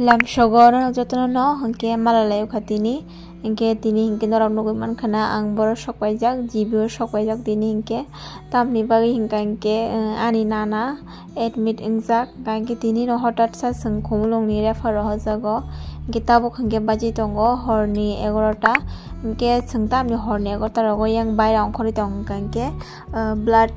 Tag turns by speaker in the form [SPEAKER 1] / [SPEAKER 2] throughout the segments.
[SPEAKER 1] lam shogor jotno no hingke malalai khatini hingke tini hingke norok nugui mankhana ang boro sokpaijak jibio sokpaijak tini hingke tamni bagi hingke ani nana admit ingjak hingke tini no hotat sa sung khumulwng ni refer hojago hingke tabuk hingke baji tongo horni 11ta hingke sung tamni horni 11ta rogo yang baira ongkhori tong hingke blood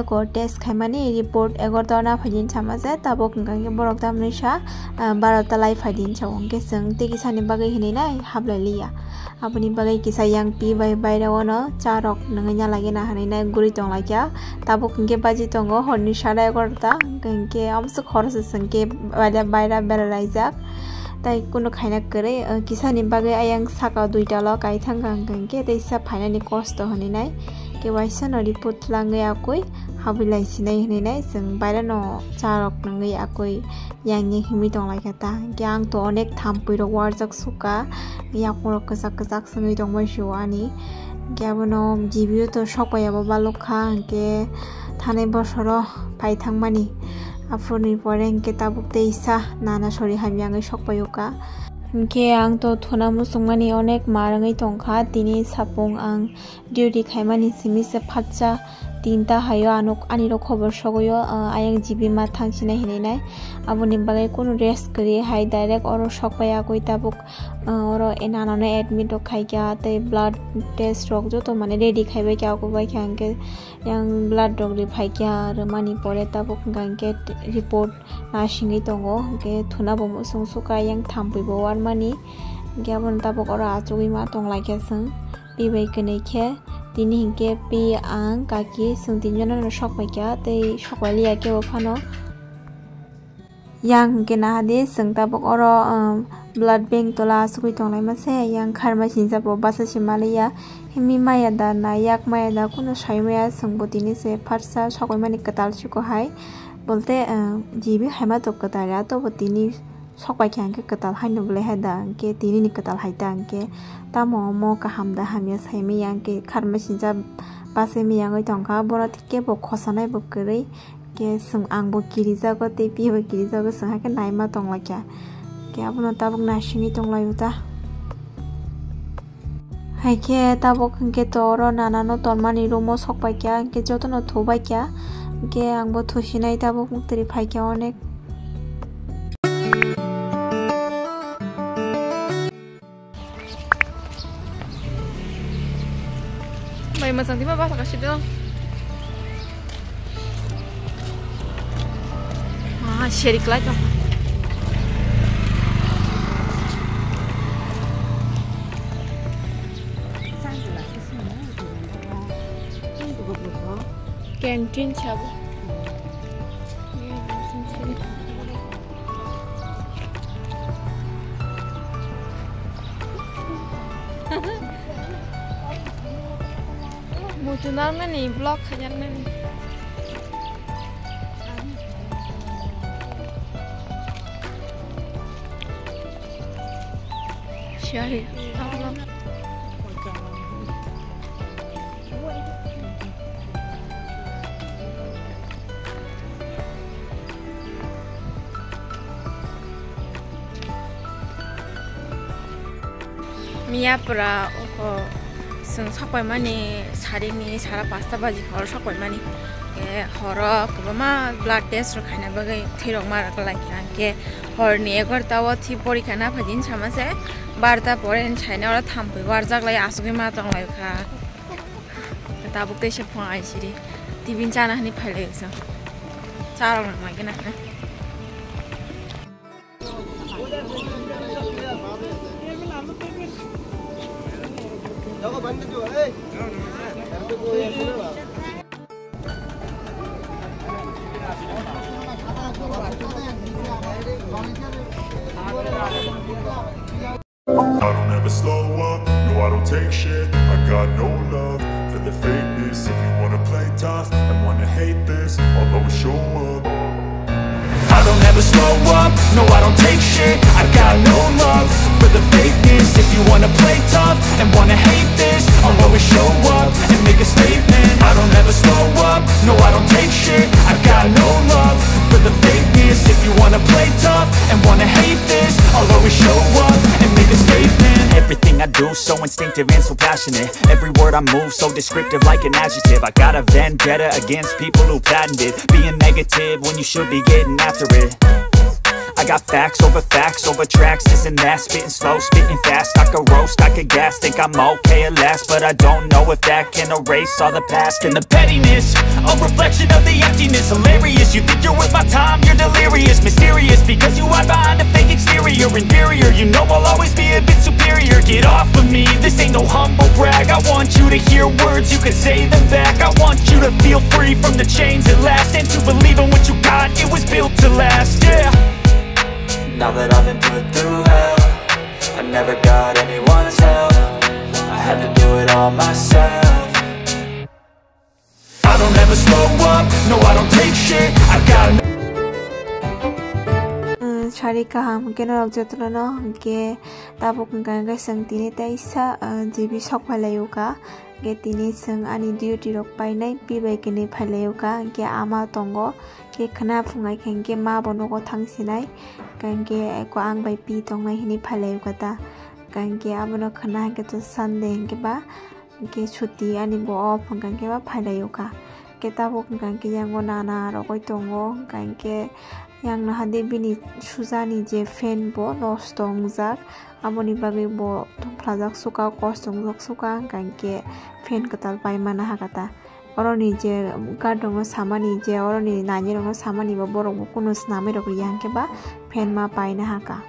[SPEAKER 1] ko test khaimani report 11ta na phajin chamase tabuk hingke borok tamni sa 12ta lai phajin chawong hingke sung tiki sani bagai hini nai hablai liya aboni bagai kisa yang pi bai baira wono charok nangnya lagi na hani nai guri tong laikya tabuk hingke baji tongo horni 11ta hingke amsu khorse sungke baira beralaijak tai kuno khaina kore kisani bagai ayang saka duita lo kai thangkha hingke tei sa phainani kosto hani nai ke waisa no report langai akoi habilai sinai hani nai sung baira no charok nangai akoi yang himi tong laikata gyang to onek thampui ro warjak suka yapurok kajak sungai tong bai ani gyabono jibio to sokpaya bo balokha hingke thane bosoro pai thangmani afroni pore hingke tabuk teisa nana sori hamyangai sokpayoka hingke ang to thona musungmani onek marangai tongkha tini sapung ang duty khaimani simise phatcha tinta hayo anok ani ro khobor sogoyo ayang jibi ma thangchina hinai aboni bagai kono rest kri hai direct oro sokpaya koi tabuk oro enana no admit o khaikya te blood test rok jo to mane ready khaibai kya ko bai khangke yang blood rok ri phaikya ramani pore tabuk gangke report na singi tongo ke thuna bo musung suka yang thampui bo warmani gyabon tabuk oro achugi ma tong laikya sung pibai kene khe tini hingke pi ang kaki sung tinjana no sokpai kya tei sokpai liya ke phano yang hingke na hade sung tabuk oro blood bank tola sugui tonglai mase yang kharma sinja bo basa simaliya himi maya da na yak maya da kuno saimaya sung botini se pharsa sokoi mani katal chuko hai bolte jibi haima to katara to botini sokpai kyangke katal haino bole hada ke tini ni katal haita ke tamo mo kahamda hamya saimi yangke kharma sinja base mi yangai tongkha bora tike bo khosanai bo krai ke sung ang bo kirija go te pi bo kirija go sung ha ke naima tonglakya ke abono tabuk nasingi tonglayuta haike tabuk hingke toro nanano tormani rumo sokpai kya ke jotono thobai kya ke ang bo thosinai tabuk muktri phaikya onek may masang di mabasa kasi dito. Sheli kelai dong. Canteen chabo. Mutunan na ni block kanya na ni. Sheli, apa? Mia pra sung sokpai mani sarini sara pasta baji khor sokpai mani horo kbama blood test ro khaina bagai thirok mara kalai ke horni 11ta wa thi porikha na phajin chamase 12ta poren chaina ora thampui warjak lai asugi ma tong lai kha tabuk te se phang ai siri tibin chana hani phale sa charong ma gina
[SPEAKER 2] I don't ever slow up, no I don't take shit. I got no love for the fakeness. If you wanna play tough and wanna hate this, I'll always show up. I don't ever slow up, no I don't take shit. I got no love for the fakeness. If you wanna play tough and wanna hate this, I'll always show up and make a statement. I don't ever slow up, no I don't take shit. I got no love for the
[SPEAKER 3] do, so instinctive and so passionate. Every word I move so descriptive like an adjective. I got a vendetta against people who patented being negative when you should be getting after it. I got facts over tracks, this and that. Spitting slow, spitting fast, I could roast, I could gas. Think I'm okay at last, but I don't know if that can erase all the past. And the pettiness, a reflection of the emptiness. Hilarious, you think you're worth my time, you're delirious. Mysterious, because you hide behind a fake exterior. Inferior, you know I'll always be a bit superior. Get off of me, this ain't no humble brag. I want you to hear words, you can say them back. I want you to feel free from the chains at last, and to believe in what you got, it was built to last, yeah.
[SPEAKER 4] Now that I've been put through hell, I never got anyone's help. I had to do it all myself.
[SPEAKER 2] I don't ever slow up, no I don't take shit. I got
[SPEAKER 1] Shari kaham ke norok jotno no ke tabuk nganga sang tini taisa jibi sok phalayu ka ke tini sang ani duty rok painai pibai kini phalayu ka ke ama tongo ke khana phungai khengke ma bonogo thangsinai kangke ko ang bai pi tongnai hini phalayu ka ta kangke abono khana ke to sunday ke ba ke chuti ani bo off kangke ba phalayu ka ke tabuk kangke yango nana rokoi tongo kangke yang nahade bini suzani je fan bo nostong jak amoni bagi bo thplajak suka kostong jak suka kangke fan katal pai mana hakata oroni je gadongo samani je oroni nani rono samani bo borok bo kuno sname rok yangke ba fan ma pai na haka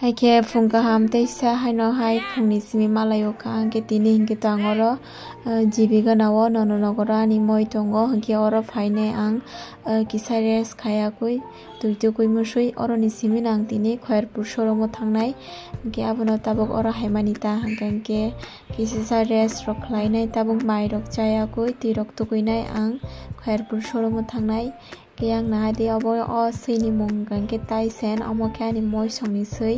[SPEAKER 1] Haike funga ham teisa haino hai fungni simi malayo ka anke tini hinke tangoro jibi ganawo nono nogoro ani moi tongo hanke oro faine ang kisaires khaya kui tuitu kui musui oro ni simi nang tini khairpur shoromo thangnai hanke abono tabok oro haimanita hanke kisaires rok khlainai tabok mai rok chaya kui tirok tukuinai ang khairpur shoromo thangnai yang nahadi abo o sini monggang ke tai sen amo ke ani moi songni sei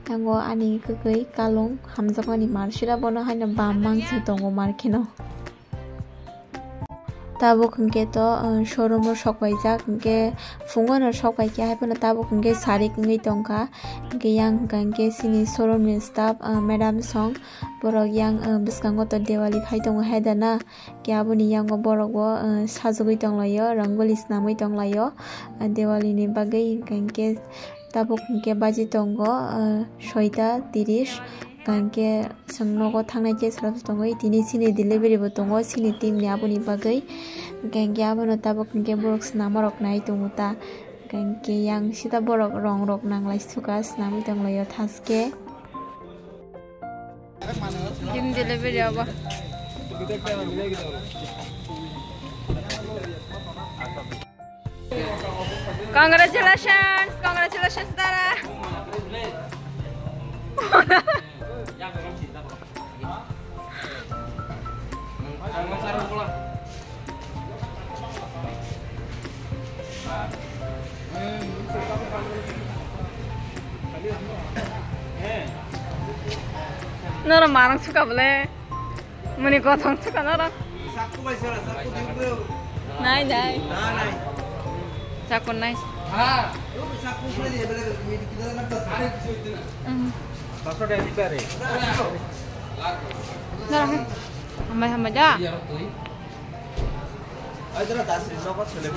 [SPEAKER 1] yango ani kekei kalong hamjakani marsira bono haina bamang se tongo markino tabo khungke to showroom ro sokbai jak ke fungono sokbai ke haibona tabo khungke sari khungei tongka ke yang gangke sini showroom ni staff madam song borok yang biskango to Diwali phai tongo haidana ke aboni yango borok bo sajogoi tonglayo rangoli snamoi tonglayo Diwali ni bagai gangke tabo khungke baji tongo 6:30 Kanke sangnogo thangnai je sarap tongo tini sini delivery bo tongo sini team ni aboni bagai kanke abono tabok kanke borok snamarok nai tonguta kanke yang sita borok rong rok nanglai suka snami tonglayo thaske team delivery aba Congratulations Dara Nora marang suka boleh, muni kotong suka nora. Nai. Cakun nice. Nora, hamba aja.